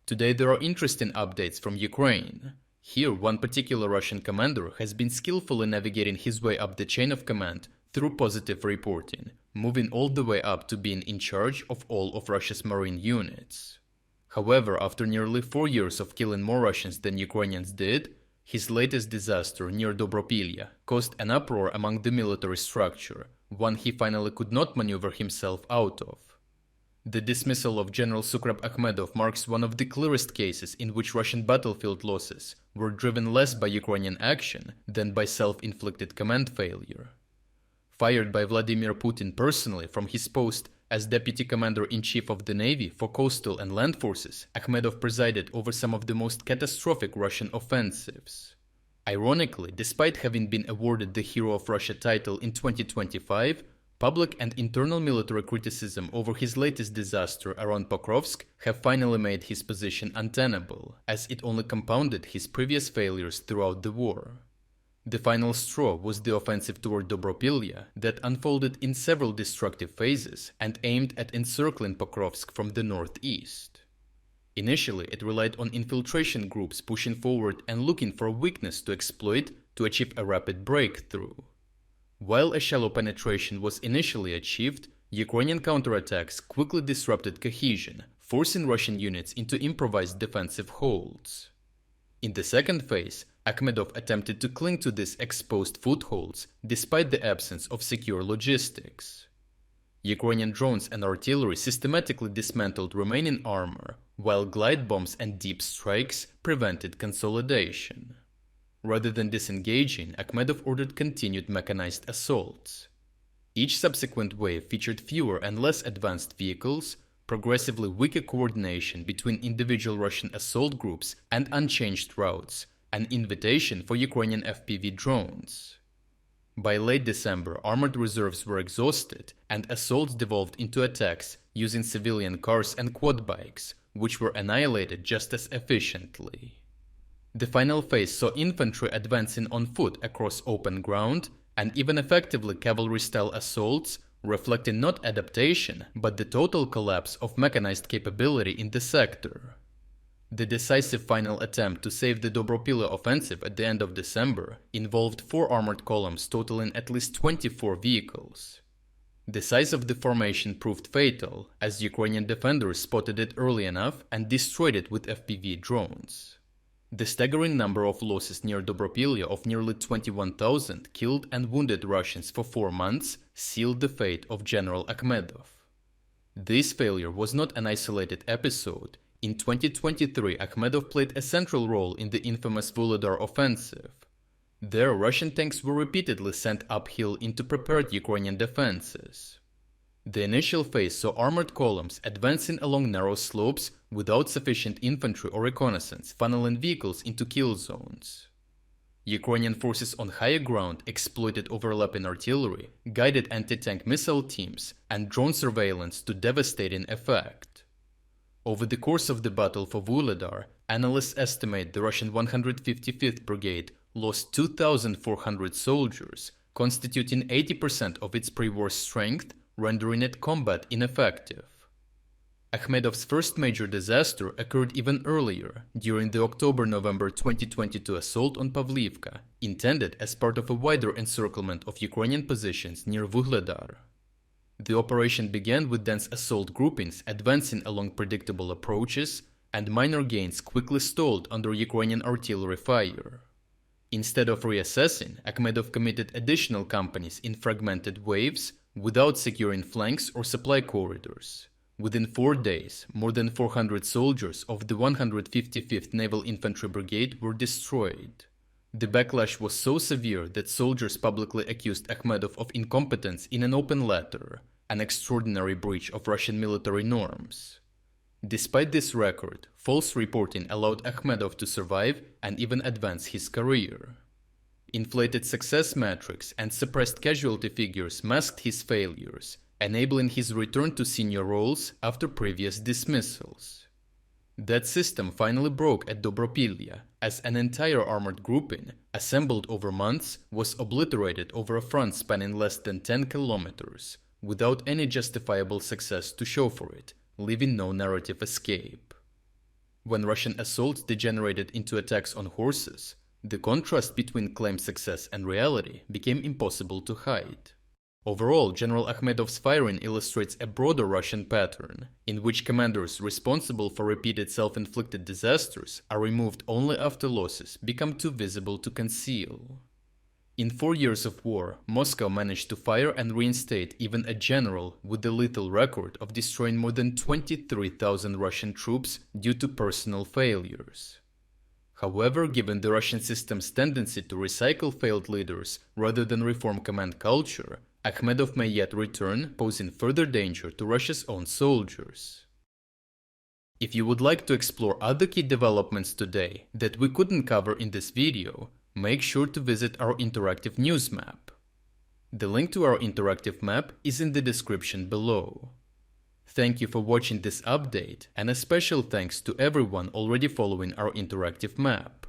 Today there are interesting updates from Ukraine. Here, one particular Russian commander has been skillfully navigating his way up the chain of command through positive reporting, moving all the way up to being in charge of all of Russia's marine units. However, after nearly 4 years of killing more Russians than Ukrainians did, his latest disaster near Dobropillia caused an uproar among the military structure, one he finally could not maneuver himself out of. The dismissal of General Sukhrab Akhmedov marks one of the clearest cases in which Russian battlefield losses were driven less by Ukrainian action than by self-inflicted command failure. Fired by Vladimir Putin personally from his post as Deputy Commander-in-Chief of the Navy for coastal and land forces, Akhmedov presided over some of the most catastrophic Russian offensives. Ironically, despite having been awarded the Hero of Russia title in 2025, public and internal military criticism over his latest disaster around Pokrovsk have finally made his position untenable, as it only compounded his previous failures throughout the war. The final straw was the offensive toward Dobropillia that unfolded in several destructive phases and aimed at encircling Pokrovsk from the northeast. Initially, it relied on infiltration groups pushing forward and looking for a weakness to exploit to achieve a rapid breakthrough. While a shallow penetration was initially achieved, Ukrainian counterattacks quickly disrupted cohesion, forcing Russian units into improvised defensive holds. In the second phase, Akhmedov attempted to cling to these exposed footholds despite the absence of secure logistics. Ukrainian drones and artillery systematically dismantled remaining armor, while glide bombs and deep strikes prevented consolidation. Rather than disengaging, Akhmedov ordered continued mechanized assaults. Each subsequent wave featured fewer and less advanced vehicles, progressively weaker coordination between individual Russian assault groups and unchanged routes, an invitation for Ukrainian FPV drones. By late December, armored reserves were exhausted, and assaults devolved into attacks using civilian cars and quad bikes, which were annihilated just as efficiently. The final phase saw infantry advancing on foot across open ground, and even effectively cavalry-style assaults, reflecting not adaptation, but the total collapse of mechanized capability in the sector. The decisive final attempt to save the Dobropillia offensive at the end of December involved 4 armored columns totaling at least 24 vehicles. The size of the formation proved fatal, as Ukrainian defenders spotted it early enough and destroyed it with FPV drones. The staggering number of losses near Dobropillia of nearly 21,000 killed and wounded Russians for 4 months sealed the fate of General Akhmedov. This failure was not an isolated episode. In 2023, Akhmedov played a central role in the infamous Vuhledar offensive. There, Russian tanks were repeatedly sent uphill into prepared Ukrainian defenses. The initial phase saw armored columns advancing along narrow slopes without sufficient infantry or reconnaissance, funneling vehicles into kill zones. Ukrainian forces on higher ground exploited overlapping artillery, guided anti-tank missile teams, and drone surveillance to devastating effect. Over the course of the battle for Vuhledar, analysts estimate the Russian 155th Brigade lost 2,400 soldiers, constituting 80% of its pre-war strength, rendering it combat ineffective. Akhmedov's first major disaster occurred even earlier, during the October-November 2022 assault on Pavlivka, intended as part of a wider encirclement of Ukrainian positions near Vuhledar. The operation began with dense assault groupings advancing along predictable approaches, and minor gains quickly stalled under Ukrainian artillery fire. Instead of reassessing, Akhmedov committed additional companies in fragmented waves without securing flanks or supply corridors. Within 4 days, more than 400 soldiers of the 155th Naval Infantry Brigade were destroyed. The backlash was so severe that soldiers publicly accused Akhmedov of incompetence in an open letter, an extraordinary breach of Russian military norms. Despite this record, false reporting allowed Akhmedov to survive and even advance his career. Inflated success metrics and suppressed casualty figures masked his failures, enabling his return to senior roles after previous dismissals. That system finally broke at Dobropillia, as an entire armored grouping, assembled over months, was obliterated over a front spanning less than 10 kilometers, without any justifiable success to show for it, leaving no narrative escape. When Russian assaults degenerated into attacks on horses, the contrast between claimed success and reality became impossible to hide. Overall, General Akhmedov's firing illustrates a broader Russian pattern, in which commanders responsible for repeated self-inflicted disasters are removed only after losses become too visible to conceal. In 4 years of war, Moscow managed to fire and reinstate even a general with the lethal record of destroying more than 23,000 Russian troops due to personal failures. However, given the Russian system's tendency to recycle failed leaders rather than reform command culture, Akhmedov may yet return, posing further danger to Russia's own soldiers. If you would like to explore other key developments today that we couldn't cover in this video, make sure to visit our interactive news map. The link to our interactive map is in the description below. Thank you for watching this update, and a special thanks to everyone already following our interactive map.